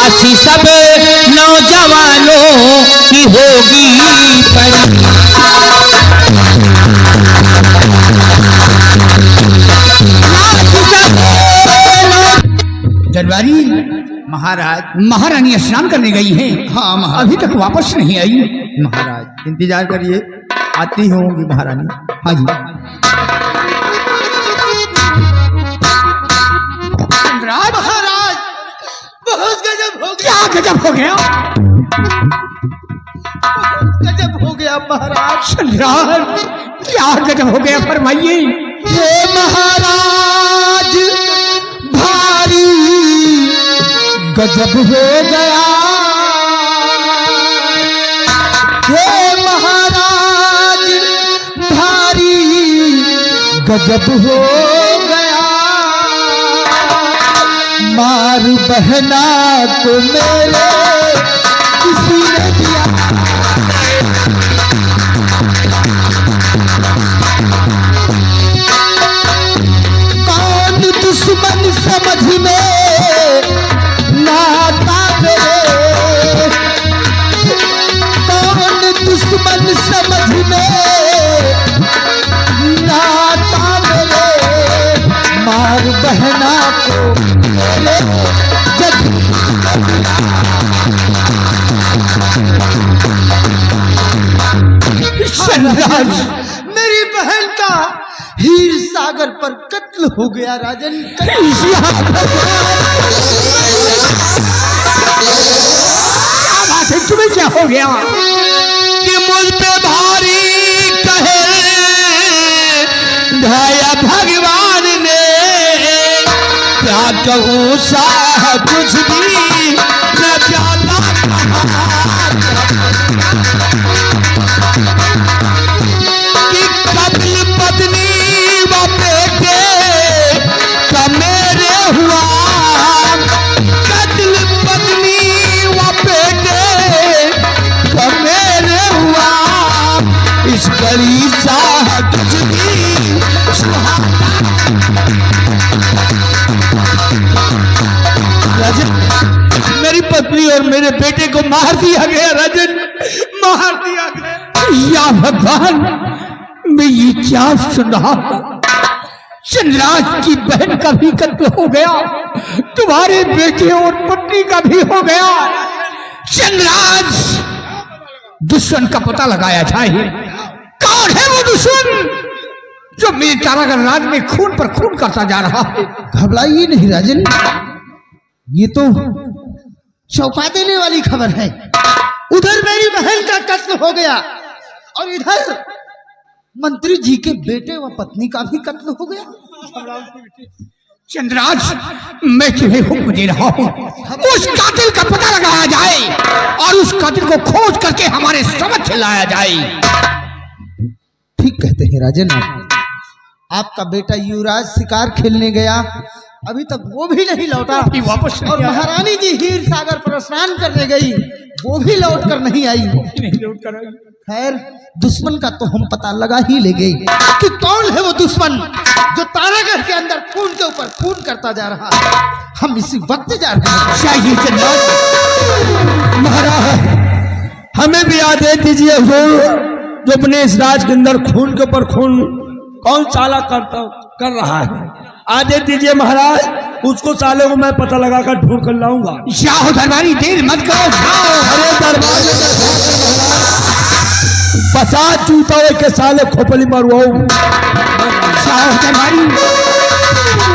काशी सब नौजवानों की होगी परी। दरबारी महाराज, महारानी स्नान करने गई हैं। हाँ महाराज, अभी तक वापस नहीं आई। महाराज इंतजार करिए, आती होंगी महारानी। हाँ जी। महाराज बहुत गजब हो गया। क्या गजब हो गया? गजब हो गया महाराज। सम्राट क्या गजब हो गया, फरमाइए। हे महाराज भारी गजब हो गया। हे महाराज भारी गजब हो गया। मार बहना तो मेरे किसी ने दिया। कौन दुश्मन समझ में नाता मेरे, कौन दुश्मन समझ में नाता मेरे। मार बहना को मेरी बहन का हीर सागर पर कत्ल हो गया राजन। क्या बात है, तुम्हें क्या हो गया? कि मुझ पे भारी कहे दया भगवान ने, क्या कहूँ सा कुछ भी न जाता। कि कत्ल पत्नी व बेटे का मेरे हुआ, कत्ल पत्नी व बेटे का मेरे हुआ। इस गली चाह कुछ भी राजन, मेरी पत्नी और मेरे बेटे को मार दिया गया राजन, मार दिया गया। या भगवान, मैं ये क्या सुन रहा हूं? चंद्राज की बहन का भी कत्ल हो गया, तुम्हारे बेटे और पत्नी का भी हो गया। चंद्राज, दुश्मन का पता लगाया जाए। कौन है वो दुश्मन जो मेरे तारागढ़ राज में खून पर खून करता जा रहा है? घबराइए नहीं राजन, ये तो चौंका देने वाली खबर है। उधर मेरी बहन का कत्ल हो गया और इधर मंत्री जी के बेटे व पत्नी का भी कत्ल हो गया। चंद्राज, मैं तुम्हें हुक्म दे रहा हूं, उस कातिल का पता लगाया जाए और उस कातिल को खोज करके हमारे समक्ष लाया जाए। ठीक कहते हैं राजन, आपका बेटा युवराज शिकार खेलने गया, अभी तक वो भी नहीं लौटा। वापस और महारानी जी हीर सागर पर स्नान करने गई, वो भी लौट कर नहीं आई। खैर, दुश्मन का तो हम पता लगा ही लेंगे कि कौन है वो दुश्मन जो तारागढ़ के अंदर खून के ऊपर खून करता जा रहा है। हम इसी वक्त जा रहे हैं। चाहिए चंद्राज। महाराज, हमें भी आदेश दीजिए हुजूर, जो अपने इस राज के अंदर खून के ऊपर खून कौन चाला कर रहा है, आदेश दीजिए महाराज, उसको साले को मैं पता लगाकर ढूंढ कर लाऊंगा। जाओ दरबारी, देर मत करो, जाओ। अरे दरबार में 50 जूता के साले खोपली मरवाऊ। जाओ दरबारी।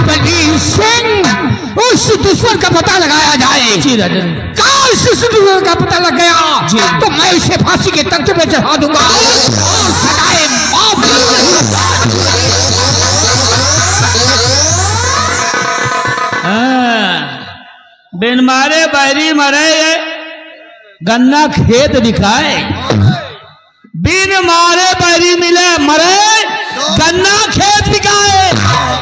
बलबीर सिंह, उस दुश्मन का पता लगाया जाए। जी राजन। कौन से दुश्मन का पता लग गया तो मैं उसे फांसी के तख्ते पे चढ़ा दूंगा और सदाए माफ। बिन मारे बैरी मरे, गन्ना खेत दिखाए। बिन मारे बैरी मिले मरे, गन्ना खेत दिखाए।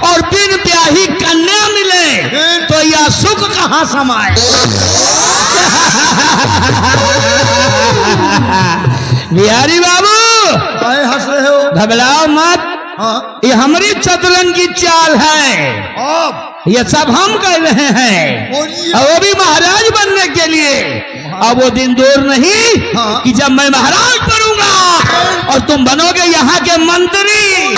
और बिन ब्याही कन्या मिले तो यह सुख कहाँ समाए। बिहारी बाबू, हंस रहे हो? घबराओ मत, हाँ? ये हमारी चतुरंग की चाल है। ये सब हम कर रहे हैं, और वो भी महाराज बनने के लिए। अब वो दिन दूर नहीं हाँ। कि जब मैं महाराज बनूंगा और तुम बनोगे यहाँ के मंत्री।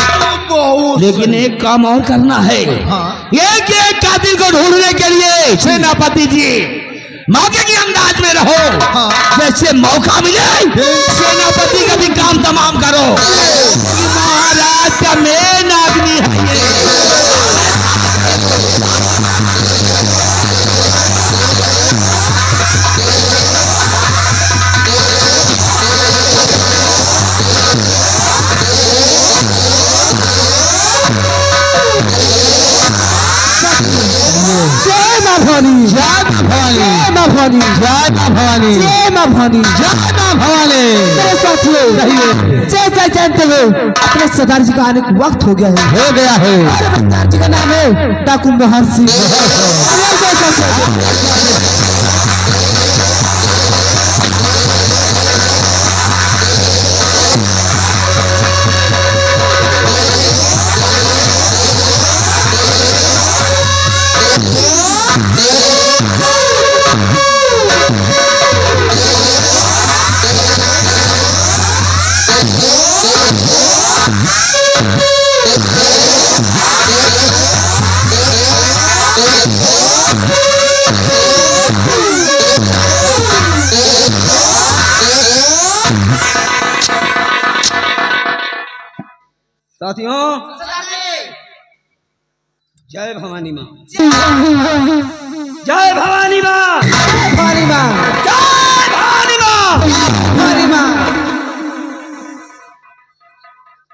लेकिन एक काम और करना है, हाँ। एक एक कातिल को ढूंढने के लिए सेनापति जी मौके के अंदाज में रहो। हाँ। जैसे मौका मिले सेनापति का भी काम तमाम करो। महाराज का मेन आदमी है ये। जय मां भवानी, जय मां भवानी, जय मां भवानी, जय मां भवानी, जय मां भवानी, जय मां भवानी। मेरे साथियों, जैसा जानते हो अपने सरदार जी का आने का वक्त हो गया है, हो गया है। और सरदार जी का नाम है डाकू मोहर सिंह। साथियों, जय भवानी माँ, जय भवानी माँ, भवानी मां, जय भवानी माँ। भवानी मां।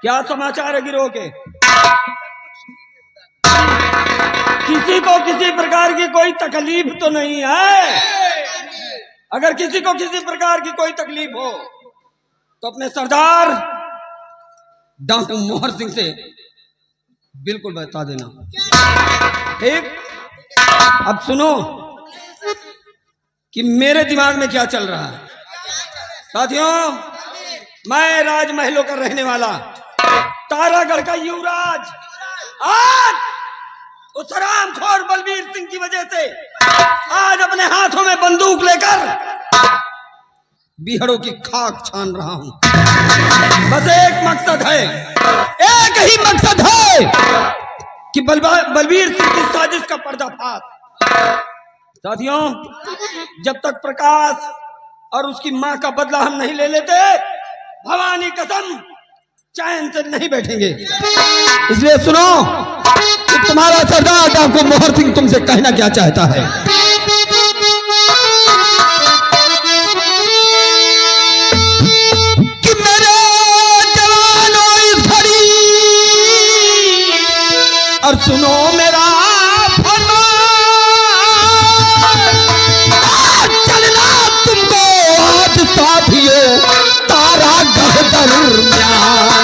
क्या समाचार है गिरोह के? किसी को किसी प्रकार की कोई तकलीफ तो नहीं है? अगर किसी को किसी प्रकार की कोई तकलीफ हो तो अपने सरदार डाकू मोहर सिंह से बिल्कुल बता देना, ठीक? अब सुनो कि मेरे दिमाग में क्या चल रहा है। साथियों, मैं राजमहलों का रहने वाला तारागढ़ का युवराज आज उस हरामखोर बलबीर सिंह की वजह से आज अपने हाथों में बंदूक लेकर बिहड़ों की खाक छान रहा हूं। बस एक मकसद है, एक ही मकसद है कि बलबीर सिंह की साजिश का पर्दाफाश। साथियों, जब तक प्रकाश और उसकी मां का बदला हम नहीं ले लेते, भवानी कसम चैन से नहीं बैठेंगे। इसलिए सुनो कि तुम्हारा सरदार डाकू मोहर सिंह तुमसे कहना क्या चाहता है। कि मेरे जवानों इस घड़ी और सुनो मेरा फरमान, चलना तुमको आज साथियों तारागढ़ दरमियान।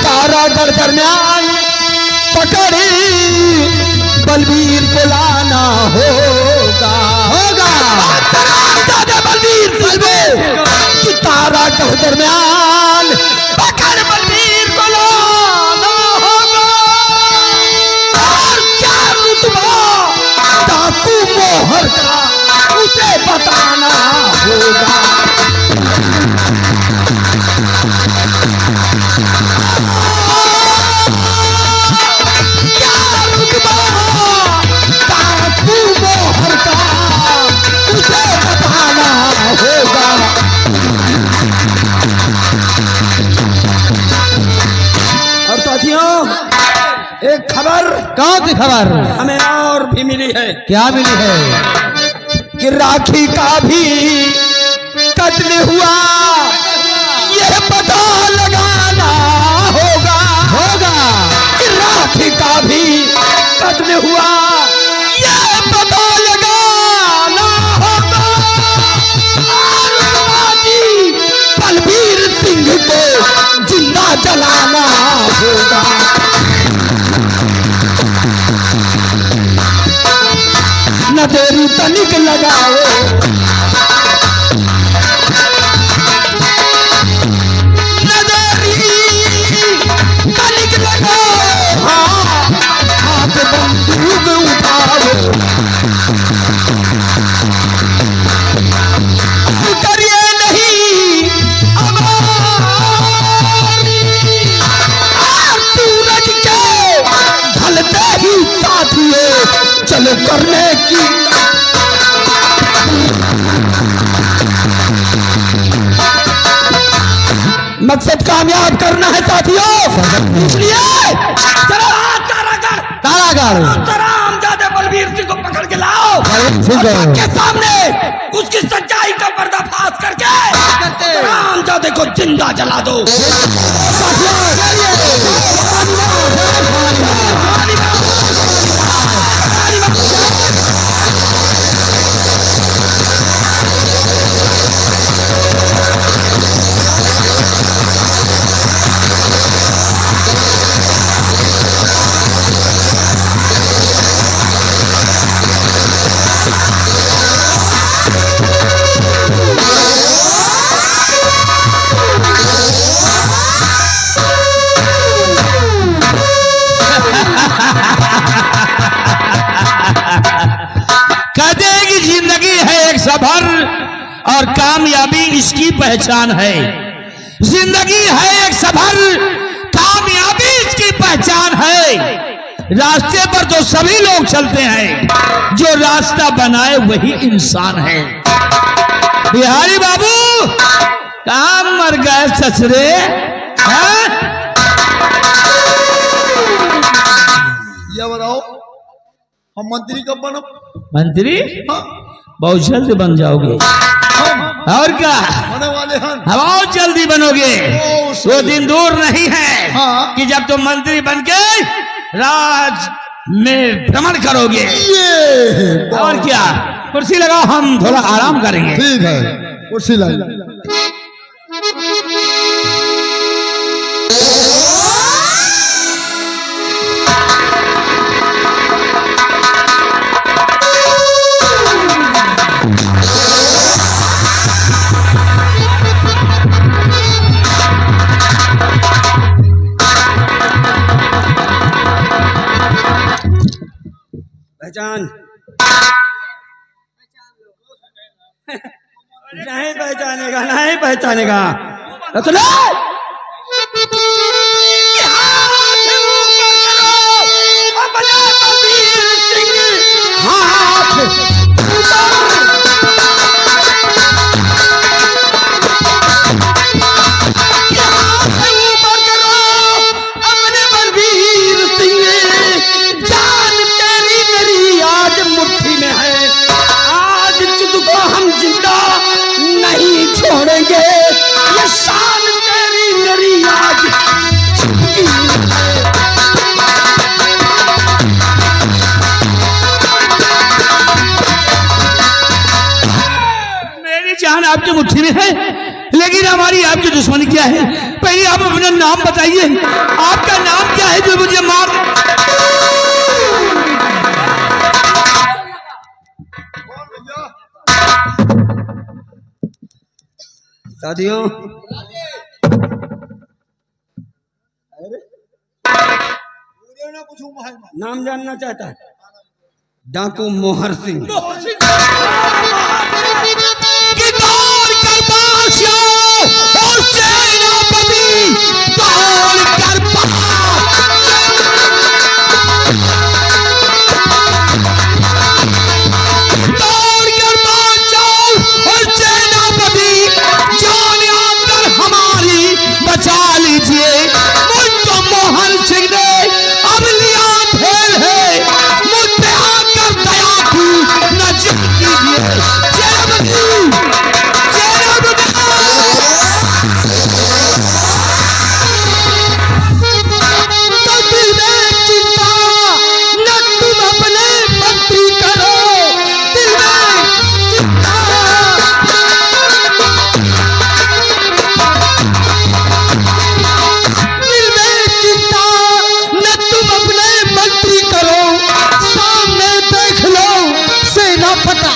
तारागढ़ दरमियान पकड़ी बलबीर को लाना होगा, बलबीर कि तारागढ़ दरमियान पकड़ बलबीर को लाना होगा। और क्या रुतबा डाकू मोहर का उसे बताना होगा। क्या रुतबा डाकू मोहर का उसे बताना होगा। और साथियों, एक खबर, कौन सी खबर हमें और भी मिली है। क्या मिली है? कि राखी का भी कत्ल हुआ, यह पता लगाना होगा। कि राखी का भी कत्ल हुआ, यह पता लगाना होगा। और बलबीर सिंह को जिंदा जलाना होगा। मकसद कामयाब करना है साथियों, इसलिए कारागार हरामजादे बलबीर सिंह को पकड़ के लाओ के सामने उसकी सच्चाई का पर्दाफाश करके हरामजादे को जिंदा जला दो। सफर और कामयाबी इसकी पहचान है। जिंदगी है एक सफर, कामयाबी इसकी पहचान है। रास्ते पर तो सभी लोग चलते हैं, जो रास्ता बनाए वही इंसान है। बिहारी बाबू कहां मर गए ससुरे? ये बताओ हम मंत्री कब बनो? मंत्री हाँ, बहुत जल्द बन जाओगे। और क्या होने वाले हैं। बहुत जल्दी बनोगे। वो दिन दूर नहीं है हाँ। कि जब तुम मंत्री बन के राज में भ्रमण करोगे। और क्या, कुर्सी लगाओ, हम थोड़ा आराम करेंगे। ठीक है, कुर्सी लाई। पहचान नहीं पहचानेगा, नहीं पहचानेगा। रतन छोड़ेंगे, ये शान तेरी मेरी आज जिंदगी है। मेरी जान आपकी मुट्ठी में है, लेकिन हमारी आपकी दुश्मनी क्या है? पहले आप अपना नाम बताइए। आपका नाम क्या है जो मुझे मार? साथियों, नाम जानना चाहता है? डाकू मोहर सिंह।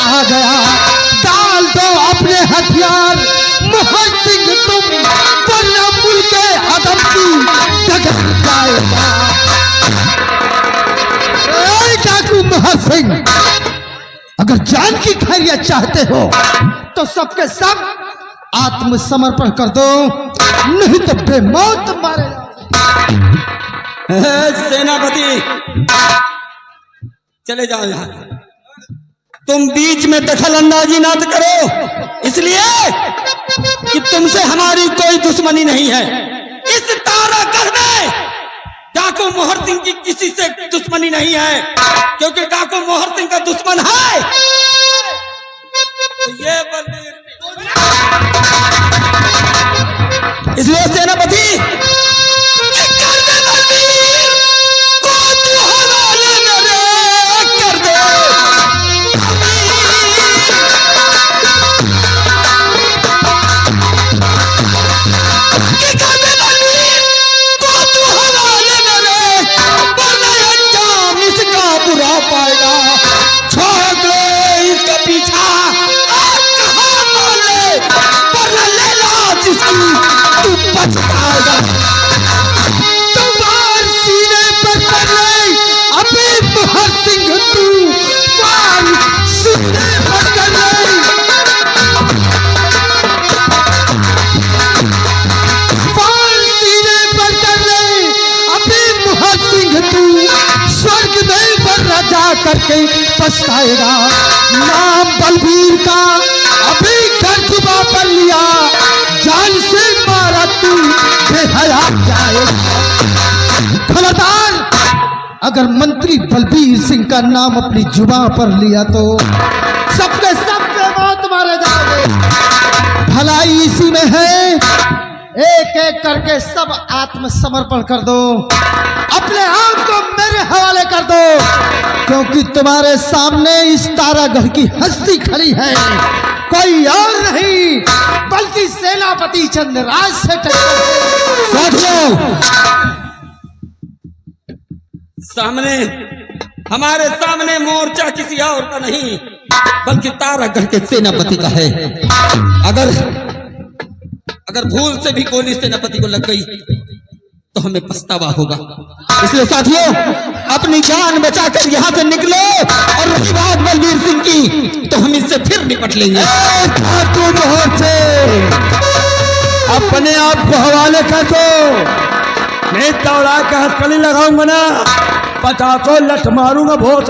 आ गया, डाल दो अपने हथियार मोहर सिंह तुम, वरना मुल्क के अदम की जगह जाएगा। डाकू मोहर सिंह, अगर जान की खैरियत चाहते हो तो सबके सब आत्मसमर्पण कर दो, नहीं तो बेमौत मारे। सेनापति चले जाओ यहाँ, तुम बीच में दखल अंदाजी ना करो, इसलिए कि तुमसे हमारी कोई दुश्मनी नहीं है। इस तारागढ़ में डाकू मोहर सिंह की किसी से दुश्मनी नहीं है, क्योंकि डाकू मोहर सिंह का दुश्मन है तो ये बलबीर। इसलिए सेनापति कर दे बलबीर को तू हवाले मेरे कर दे। बुरा पाएगा, छोड़ दो इसका पीछा और कहाँ मारे, वरना ले लो जिसकी तू पछताएगा। तुम्हार सीने पर कर ले अबे मोहर सिंह, तू वार सीने पर कर ले, वार सीने पर कर ले अबे मोहर सिंह, तू स्वर्ग में जा करके पछताएगा। नाम बलबीर का अभी घर जुबा पर लिया, जान से मारा तू बेहया जाएगा। खबरदार, अगर मंत्री बलबीर सिंह का नाम अपनी जुबा पर लिया तो सबके सब पे मौत मारे जाओगे। भलाई इसी में है, एक एक करके सब आत्मसमर्पण कर दो, अपने आप को मेरे हवाले कर दो, क्योंकि तुम्हारे सामने इस तारागढ़ की हस्ती खड़ी है, कोई और नहीं बल्कि सेनापति चंद्रराज से सामने हमारे सामने मोर्चा किसी और का नहीं बल्कि तारागढ़ के सेनापति का है। अगर भूल से भी गोली सेनापति को लग गई तो हमें पछतावा होगा। इसलिए साथियों, अपनी जान बचाकर यहाँ से निकलो, और रही बात बलबीर सिंह की तो हम इससे फिर निपट लेंगे। से अपने आप को हवाले कर दो, मैं दौड़ा कर हथकड़ी लगाऊंगा ना, 50 लठ मारूंगा बहुत।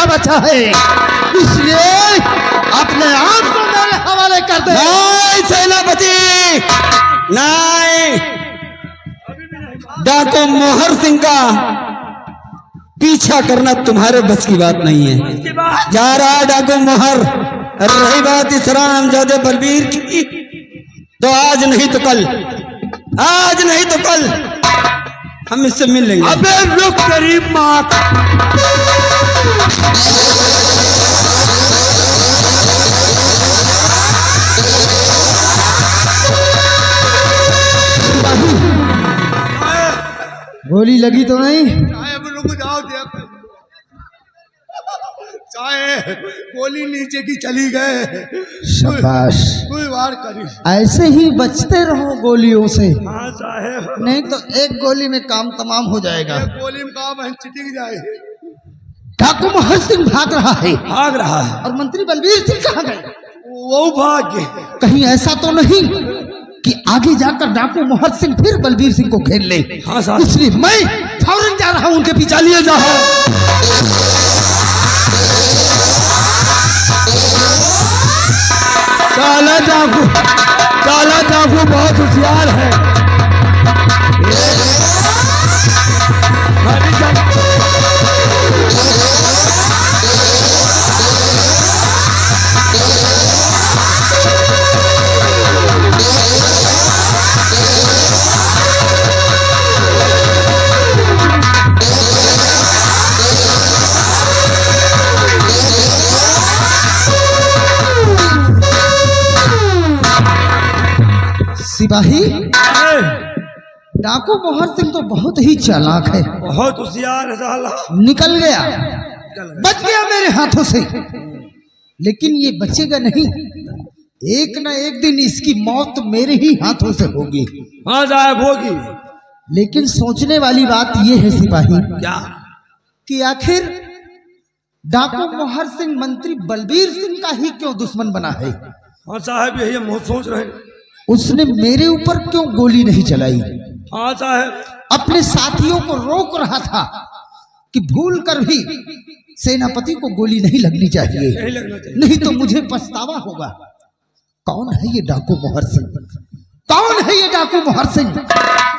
बचा है, इसलिए अपने आप को मेरे हवाले कर दे। नहीं सेनापति, नहीं, डाकू मोहर सिंह का पीछा करना तुम्हारे बस की बात नहीं है। जा रहा डाकू मोहर। रही बात इस रामजादे बलबीर की, तो आज नहीं तो कल, आज नहीं तो कल हम इससे मिल लेंगे। अबे रुक गरीब माँ, गोली लगी तो नहीं? चाहे अब रुक जाओ, चाहे गोली नीचे की चली गए, शाबाश, कोई वार करी। ऐसे ही बचते रहो गोलियों से, हाँ साहेब, नहीं तो एक गोली में काम तमाम हो जाएगा। गोली में काम है, चिटिक जाए। डाकू मोहर सिंह भाग रहा है, भाग रहा है, और मंत्री बलबीर सिंह कहाँ गए? वो भाग गए। कहीं ऐसा तो नहीं कि आगे जाकर डाकू मोहर सिंह फिर बलबीर सिंह को घेर ले? हाँ साहब, इसलिए मैं फौरन जा रहा हूं उनके पीछे। चलिए जाओ। काला डाकू बहुत होशियार है। सिपाही, डाकू मोहर सिंह तो बहुत ही चालाक है। बहुत होशियार है साला। निकल गया, बच गया मेरे हाथों से, लेकिन ये बचेगा नहीं। एक न एक दिन इसकी मौत मेरे ही हाथों से होगी। हाँ साहब होगी। लेकिन सोचने वाली बात यह है सिपाही, क्या कि आखिर डाकू मोहर सिंह मंत्री बलबीर सिंह का ही क्यों दुश्मन बना है? हाँ साहब यही हम सोच रहे हैं। उसने मेरे ऊपर क्यों गोली नहीं चलाई? हाँ साहब अपने साथियों को रोक रहा था कि भूल कर भी सेनापति को गोली नहीं लगनी चाहिए, नहीं लगना चाहिए। नहीं तो मुझे पछतावा होगा। कौन है ये डाकू मोहर सिंह? कौन है ये डाकू मोहर सिंह?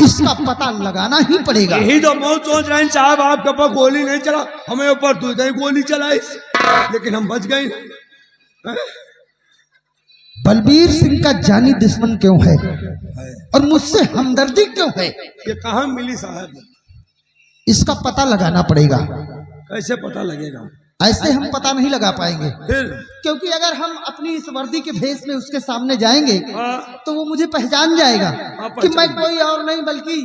इसका पता लगाना ही पड़ेगा। यही तो बहुत सोच रहे हैं साहब, आपके ऊपर गोली नहीं चला, हमें ऊपर तू ही गोली चलाई, लेकिन हम बच गए। बलबीर सिंह का जानी दुश्मन क्यों है और मुझसे हमदर्दी क्यों है? ये कहाँ मिली साहब? इसका पता लगाना पड़ेगा। कैसे पता लगेगा? ऐसे हम पता नहीं लगा पाएंगे, फिर क्योंकि अगर हम अपनी इस वर्दी के भेष में उसके सामने जाएंगे हाँ, तो वो मुझे पहचान जाएगा कि मैं पहचान कोई और नहीं बल्कि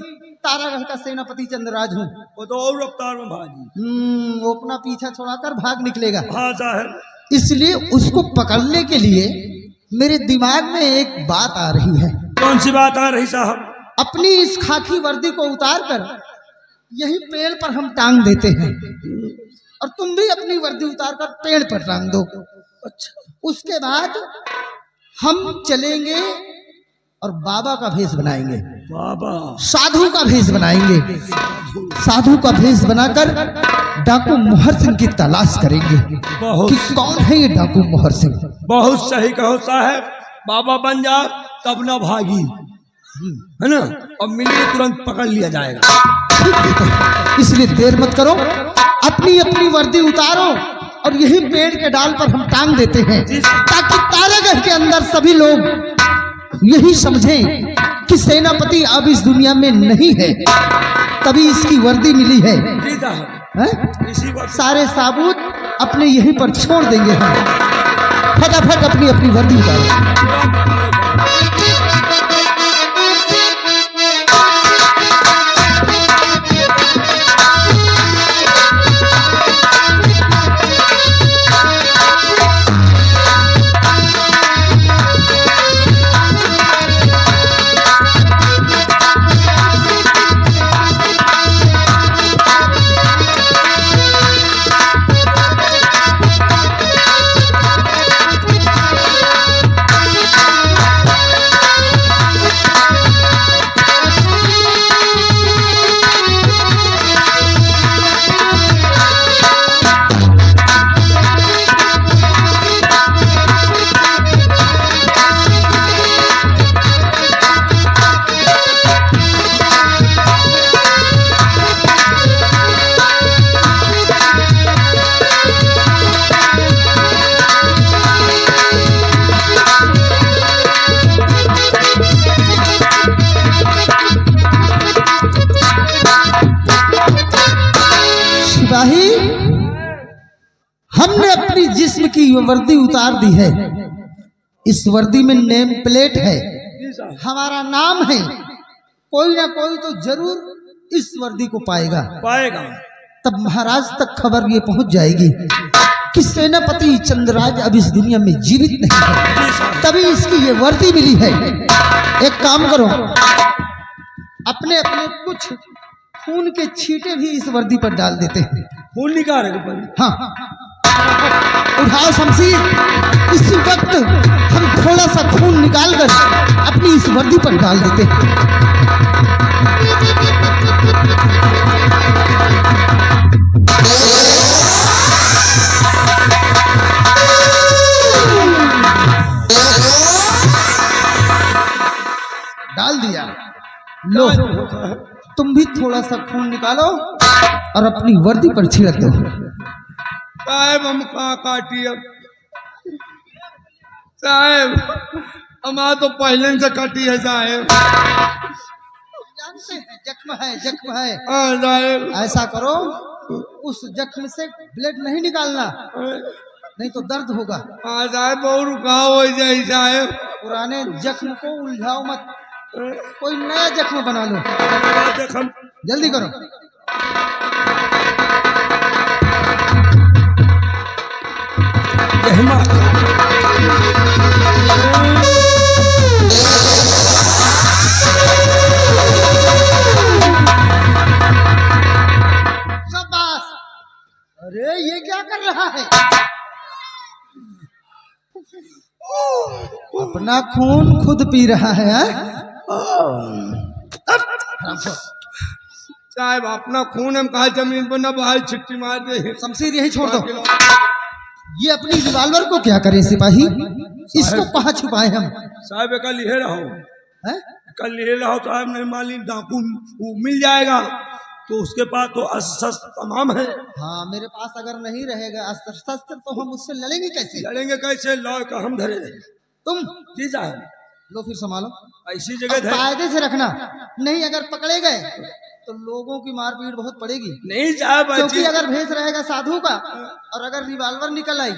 तारागढ़ का सेनापति चंद्रराज हूँ। वो तो और रफ्तार में भागी। वो अपना पीछा छोड़ाकर भाग निकलेगा। हाँ साहब इसलिए उसको पकड़ने के लिए मेरे दिमाग में एक बात आ रही है। कौन सी बात आ रही साहब? अपनी इस खाकी वर्दी को उतार कर यही पेड़ पर हम टांग देते हैं, और तुम भी अपनी वर्दी उतार कर पेड़ पर टांग दो। अच्छा, उसके बाद हम चलेंगे और बाबा का भेष बनाएंगे, बाबा साधु का भेष बनाएंगे। साधु का भेष बनाकर डाकू मोहर सिंह की तलाश करेंगे बहुत कि कौन है ये डाकू मोहर सिंह। बहुत सही कहो साहब, बाबा बन जा तब ना भागी, है ना, और मिलिए तुरंत पकड़ लिया जाएगा। इसलिए देर मत करो, अपनी अपनी वर्दी उतारो और यही पेड़ के डाल पर हम टांग देते हैं, ताकि तारागढ़ के अंदर सभी लोग यही समझें कि सेनापति अब इस दुनिया में नहीं है, तभी इसकी वर्दी मिली है। जी साहब, हैं? इसी बात सारे साबूत अपने यहीं पर छोड़ देंगे हम। फटाफट अपनी अपनी वर्दी उतारो। सिपाही, हमने अपनी जिस्म की वर्दी उतार दी है। इस वर्दी में नेम प्लेट है, हमारा नाम है। कोई ना कोई तो जरूर इस वर्दी को पाएगा। तब महाराज तक खबर ये पहुंच जाएगी कि सेनापति चंद्रराज अब इस दुनिया में जीवित नहीं है, तभी इसकी ये वर्दी मिली है। एक काम करो, अपने अपने कुछ खून के छींटे भी इस वर्दी पर डाल देते हैं। खून निकाल। हाँ, उठाओ शमशीर, इसी वक्त हम थोड़ा सा खून निकालकर अपनी इस वर्दी पर डाल देते हैं। डाल दिया। लो, तुम भी थोड़ा सा खून निकालो और अपनी वर्दी पर छिड़क दो। साहब हम कहाँ काटी अब? साहब हमारा तो पहले से कटी है साहब। जानते हैं जख्म है, जख्म है। हाँ साहब। ऐसा करो, उस जख्म से ब्लड नहीं निकालना, नहीं तो दर्द होगा। हाँ साहब, बहुत रुकाव हो जाए साहब। पुराने जख्म को उलझाओ मत, कोई नया जख्म बना लो, जख्म जल्दी करो। शाबाश। अरे ये क्या कर रहा है? अपना खून खुद पी रहा है, साहब अपना खून हम कहा जमीन पर न बहाई, छिट्टी मार दे। शमशीर यही छोड़ दो। ये अपनी रिवॉल्वर को क्या करे सिपाही? इसको कहाँ छुपाए हम? साहब कल ये रहो, हैं? कल ये रहो साहब, नहीं माली डाकू वो मिल जाएगा तो उसके पास तो अस्त्र तमाम है। हाँ, मेरे पास अगर नहीं रहेगा अस्त्र शस्त्र तो हम उससे लड़ेंगे कैसे? लड़ेंगे कैसे? लौ का हम धरे तुम जी साहब, लो फिर संभालो, ऐसी जगह धरे कायदे से रखना, नहीं अगर पकड़े गए तो लोगों की मारपीट बहुत पड़ेगी। नहीं साहब, क्योंकि अगर भेष रहेगा साधु का और अगर रिवॉल्वर निकल आई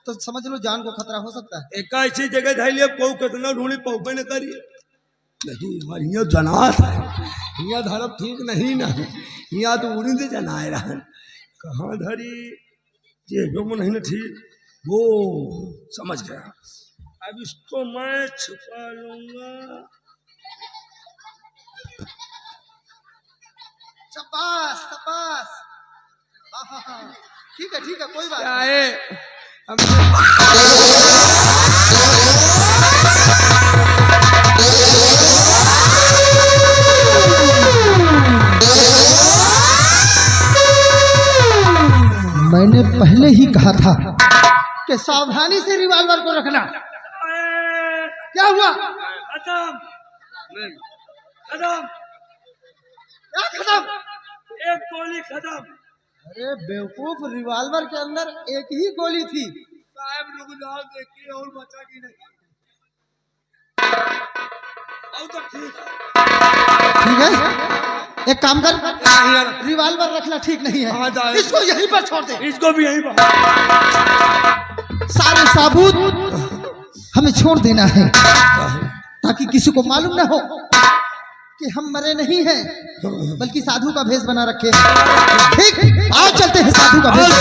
तो समझ लो जान को खतरा हो सकता है। एक ऐसी जगह धैलिए पौ कितना ढूंढी पौपे न करिए। नहीं हमारे यहाँ जनात है, यहाँ धरब ठीक नहीं ना, यहाँ तो उड़ी से जनाए रहा कहाँ धरी ये जो नहीं ना ठीक, वो समझ गया। अब इसको मैं छुपा लूंगा। शाबाश शाबाश, हाँ, ठीक है कोई बात क्या नहीं। है मैंने पहले ही कहा था कि सावधानी से रिवॉल्वर को रखना। क्या हुआ? खत्म खत्म, क्या खत्म? एक गोली खत्म। अरे बेवकूफ, रिवॉल्वर के अंदर एक ही गोली थी। साहब रुक जाओ, देखिए और बचा कि नहीं। और तो ठीक है, एक काम कर, रिवॉल्वर रखना ठीक नहीं हाँ, है, जाए। इसको यहीं पर छोड़ दे। इसको भी यहीं पर सारे साबूत हमें छोड़ देना है ताकि किसी को मालूम ना हो कि हम मरे नहीं हैं बल्कि साधु का भेष बना रखे हैं। ठीक, आज चलते हैं साधु का भेष।